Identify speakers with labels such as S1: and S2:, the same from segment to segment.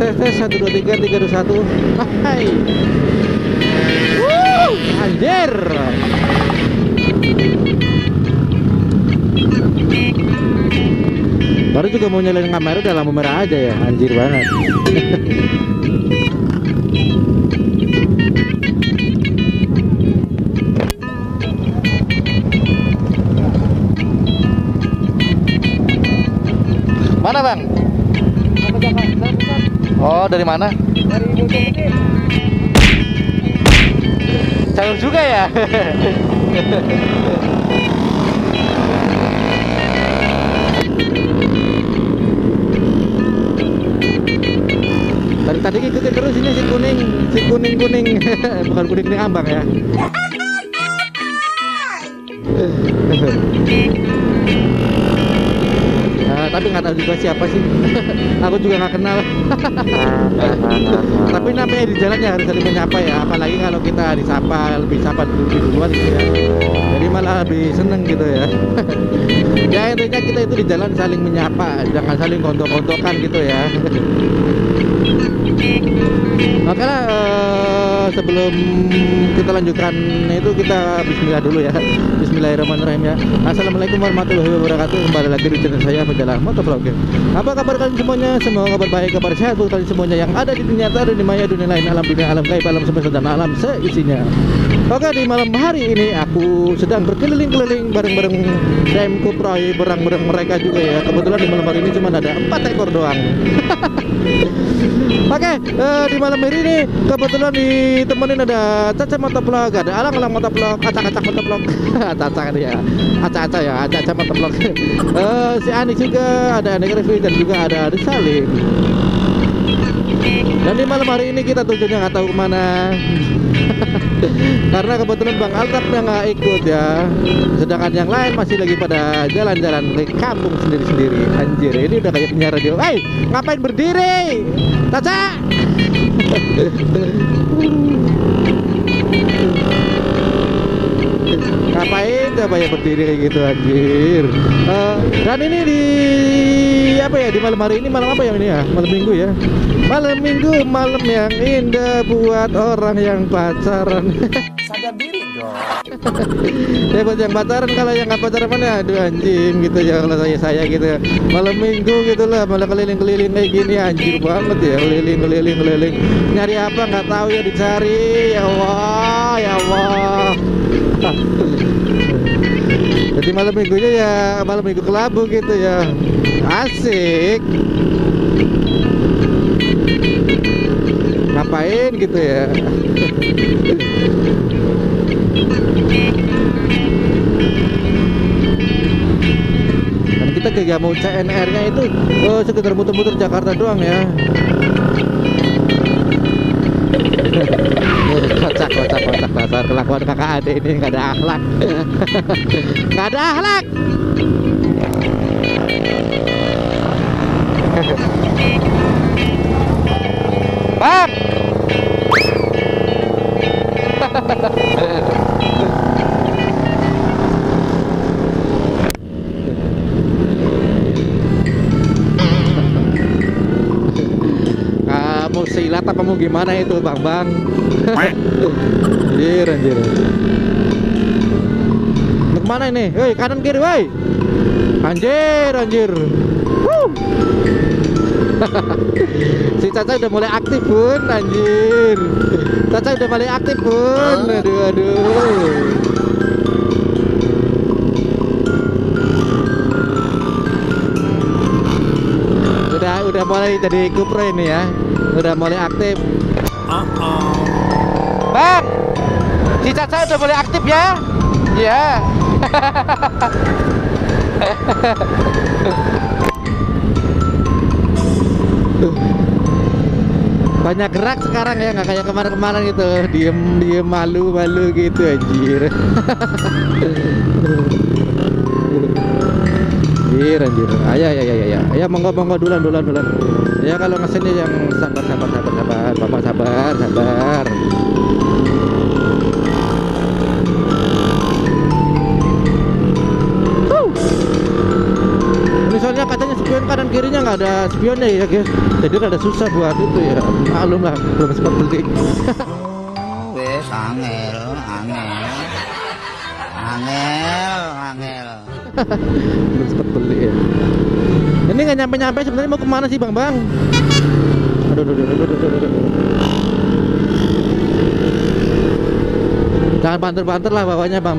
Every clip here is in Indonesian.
S1: tes 1 2 3 3 2 1. Hai. Anjir. Baru juga mau nyalain kamera udah lampu merah aja ya, anjir banget. Mana bang? Oh dari mana?
S2: Dari Bojonggede.
S1: Jauh juga ya. Tadi ikutin terus ini si kuning bukan kuning ambang ya. Tapi nggak tahu juga siapa sih. Aku juga nggak kenal. Tapi namanya di jalan ya harus saling menyapa ya, apalagi kalau kita disapa lebih sapa duluan gitu ya, jadi malah lebih seneng gitu ya. Ya intinya kita itu di jalan saling menyapa, jangan saling gontok-gontokan gitu ya. Makanya sebelum kita lanjutkan itu kita bismillah dulu ya. Bismillahirrahmanirrahim ya. Assalamualaikum warahmatullahi wabarakatuh. Kembali lagi di channel saya Penjalan Motovlog. Apa kabar kalian semuanya? Semoga kabar baik, kabar sehat buat kalian semuanya yang ada di dunia nyata dan di maya dunia lain, alam dunia, alam gaib, alam semesta dan alam seisinya. Oke, di malam hari ini aku sedang berkeliling-keliling bareng-bareng Dem Kuproy, bareng-bareng mereka juga ya. Kebetulan di malam hari ini cuma ada 4 ekor doang. Oke, di malam hari ini kebetulan ditemenin ada Caca Motovlog, ada Alang-alang Motovlog, Acak-acak Motovlog, Acak ya, Acak-acak ya, Acak Motovlog. Si Anik juga, ada Anik Review dan juga ada Adi Salim. Dan di malam hari ini kita tujuannya nggak tahu kemana. Karena kebetulan Bang Altapnya nggak ikut ya, sedangkan yang lain masih lagi pada jalan-jalan ke kampung sendiri-sendiri. Anjir, ini udah kayak penyiar radio. Hey, ngapain berdiri? Caca! Ngapain coba ya berdiri kayak gitu anjir. Dan ini di apa ya, di malam hari ini, malam apa ya ini ya? Malam minggu ya. Malam minggu, malam yang indah buat orang yang pacaran.
S2: Sadar diri dong.
S1: Ya buat yang pacaran, kalau yang nggak pacaran mana, aduh anjing gitu ya, kalau saya gitu ya. Malam minggu gitu lah, malah keliling-keliling kayak gini, anjir banget ya, keliling. Nyari apa nggak tahu ya, dicari. Ya Allah, ya Allah. Jadi malam minggunya ya malam minggu kelabu gitu ya, asik. Ngapain gitu ya. Dan kita gak mau CNR nya itu sekedar muter-muter Jakarta doang ya. Kocak dasar kelakuan kakak adik ini nggak ada akhlak. Nggak ada akhlak. Bang. Kamu silat apa mau gimana itu bang? Anjir. Mau kemana ini? Hei, kanan kiri woi. Anjir. Si Caca udah mulai aktif pun, anjir. Caca udah mulai aktif pun. Aduh. Udah mulai jadi Kupro ini ya. Udah mulai aktif. Bang, si Caca udah mulai aktif ya? Iya. Banyak gerak sekarang ya, nggak kayak kemarin-kemarin gitu, diem malu gitu anjir. Anjir. Ayo monggo dulan. Ya kalau ngesennya yang sabar. Bapak sabar. Ini soalnya katanya spion kanan kirinya nggak ada spionnya ya guys, jadi rada susah buat itu ya, maklum lah, belum sempat beli.
S3: Wes angel.
S1: Belum sempat beli ya. Ini nggak nyampe sebenarnya mau kemana sih bang? Aduh. Jangan banter-banter lah bawahnya bang,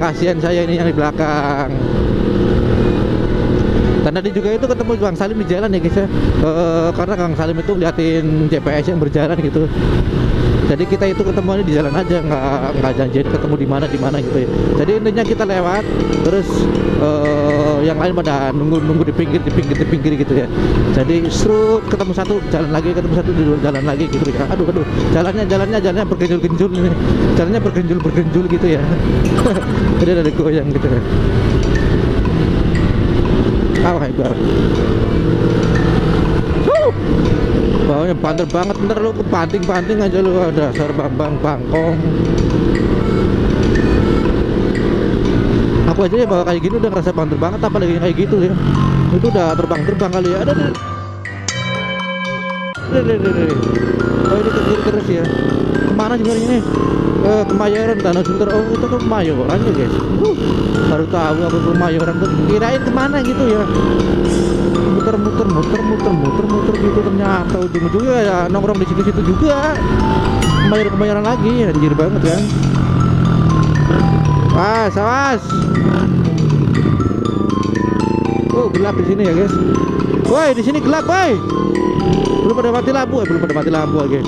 S1: kasihan saya ini yang di belakang. Dan tadi juga itu ketemu Bang Salim di jalan ya guys ya, karena Kang Salim itu liatin GPS yang berjalan gitu. Jadi kita itu ketemuannya di jalan aja, nggak janjiin ketemu di mana gitu ya. Jadi intinya kita lewat, terus yang lain pada nunggu di pinggir gitu ya. Jadi serut ketemu satu jalan lagi, ketemu satu jalan lagi gitu ya. Aduh, jalannya bergenjul ini, jalannya bergenjul gitu ya. Jadi ada goyang gitu ya. Hebat. Bawahnya banter banget, bener lu kepanting aja lu, dasar bambang bangkong. Aku aja ya bawa kayak gini udah ngerasa banter banget, apalagi kayak gitu ya. Itu udah terbang kali ya. Ada. Oh ini ke kiri terus ya. Kemana sebenarnya ini? Kemayoran, Danau Sunter. Oh itu ke Kemayoran ya guys. Baru tahu aku Kemayoran tuh, kirain kemana gitu ya. Muter gitu, ternyata ujung-ujungnya ya nongkrong di situ juga. Kemayoran lagi, anjir banget kan. Awas. Oh gelap di sini ya guys. Woi di sini gelap woi. Belum pada mati lampu guys.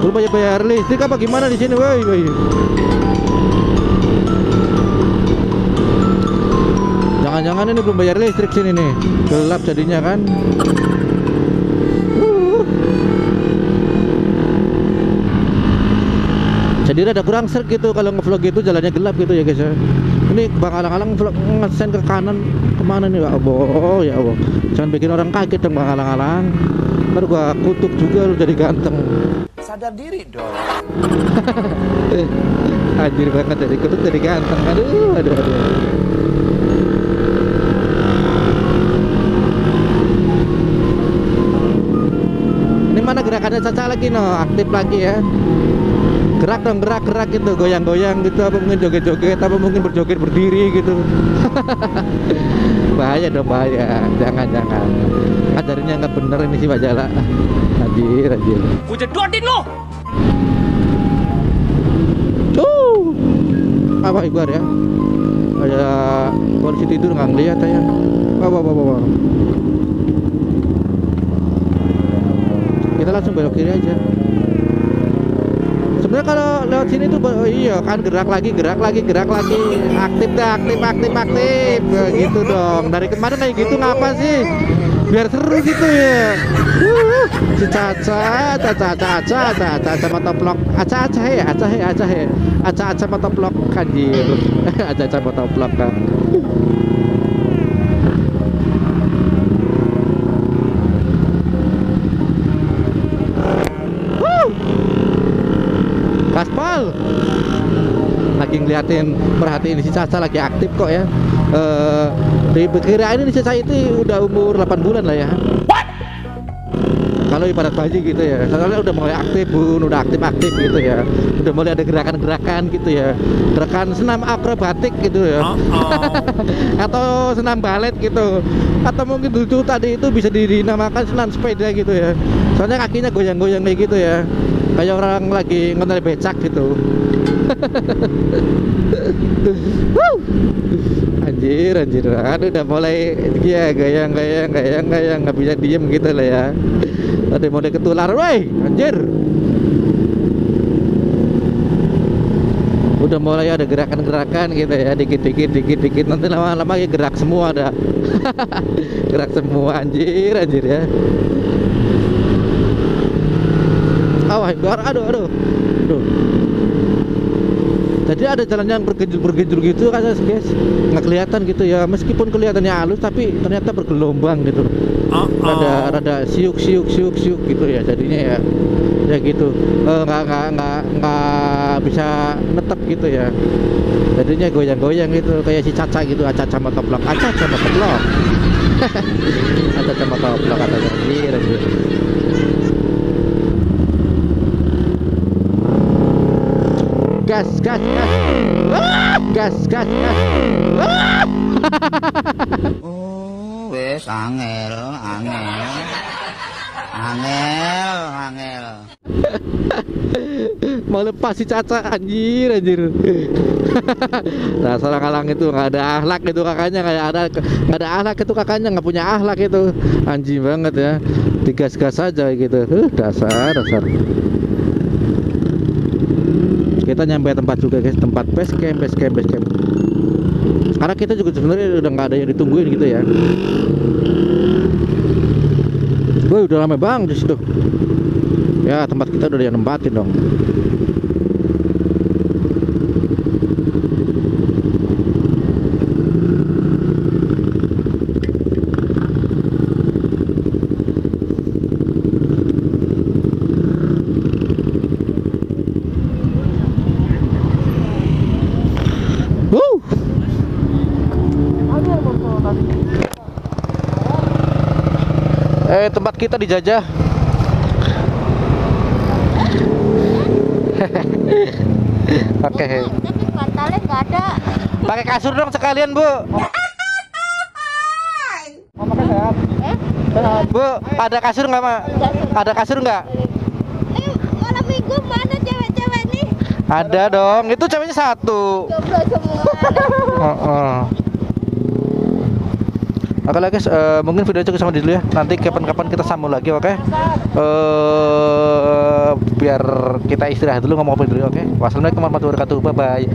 S1: Belum bayar listrik apa gimana di sini woi. Jangan-jangan ini belum bayar listrik sini nih, gelap jadinya kan. Jadi ada kurang serg gitu kalau ngevlog gitu, jalannya gelap gitu ya guys ya. Ini Bang Alang-alang vlog ngesen ke kanan, kemana nih ya Allah. Jangan bikin orang kaget dong Bang Alang-alang. Ntar gua kutuk juga lu jadi ganteng.
S2: Sadar diri dong.
S1: Anjir banget, jadi kutuk jadi ganteng. Aduh. Ini mana gerakannya Caca lagi aktif lagi ya. Gerak dong, gerak gitu, goyang-goyang gitu, apa mungkin joget-joget, apa mungkin berjoget berdiri gitu. Bahaya, jangan. Ajarinnya nggak bener ini sih Pak Jala. Anjir.
S2: Gue jedotin lo.
S1: Apa Ibar ya? Ada polisi tidur nggak ngeliat ya? Wah. Kita langsung belok kiri aja. Sebenarnya kalau lewat sini tuh iya kan gerak lagi, aktif, gitu dong. Dari kemarin kayak gitu ngapa sih? Biar seru gitu ya. Si Caca motovlog, Aca motovlog anjir. Aca motovlog kan. Gaspal lagi ngeliatin, perhatiin si Caca lagi aktif kok ya. Dikirain ini Caca itu udah umur 8 bulan lah ya. Kalau ibarat bayi gitu ya, soalnya udah mulai aktif bun, udah aktif gitu ya, udah mulai ada gerakan gitu ya, gerakan senam akrobatik gitu ya. Atau senam balet gitu, atau mungkin dulu tadi itu bisa dinamakan senam sepeda gitu ya, soalnya kakinya goyang-goyang kayak gitu ya, kayak orang lagi ngontrol becak gitu. Anjir, aduh udah mulai ya gayang nggak bisa diem gitu lah ya. Tadi mulai ketular, woi, anjir. Udah mulai ada gerakan-gerakan gitu ya, dikit, nanti lama-lama ya gerak semua dah. Gerak semua, anjir ya. Aduh. Jadi ada jalan yang bergenjul gitu kan guys, nggak kelihatan gitu ya, meskipun kelihatannya halus tapi ternyata bergelombang gitu, rada siuk gitu ya, jadinya ya gitu, nggak nggak bisa netep gitu ya, jadinya goyang-goyang gitu kayak si Caca gitu, Caca motovlog, Caca motovlog. Caca motovlog katanya. Iya, gas gas gas. Gas gas gas.
S3: Oh, wes angel.
S1: Mau lepas si Caca, anjir. Nah, salah kalang itu nggak ada akhlak itu kakaknya, nggak ada akhlak itu kakaknya, nggak punya akhlak itu, anjing banget ya, digas-gas aja gitu. Dasar. Kita nyampe tempat juga guys, tempat base camp. Karena kita juga sebenarnya udah nggak ada yang ditungguin gitu ya. Woi, udah lama bang di situ. Ya, tempat kita udah yang nempatin dong. Tempat kita dijajah. Oke.
S4: Tapi bantalnya nggak ada.
S1: Pakai kasur dong sekalian, Bu. Mau pakai sehat? Bu, ada kasur nggak, Mak? Ada kasur nggak?
S4: Malam minggu mana cewek-cewek nih?
S1: Ada dong. Itu ceweknya satu.
S4: Jomblo semua.
S1: Oke lah guys, mungkin video cukup sampai dulu ya. Nanti kapan-kapan kita sambung lagi, oke? Biar kita istirahat dulu, ngomong apa dulu, oke? Wassalamualaikum warahmatullahi wabarakatuh. Bye bye.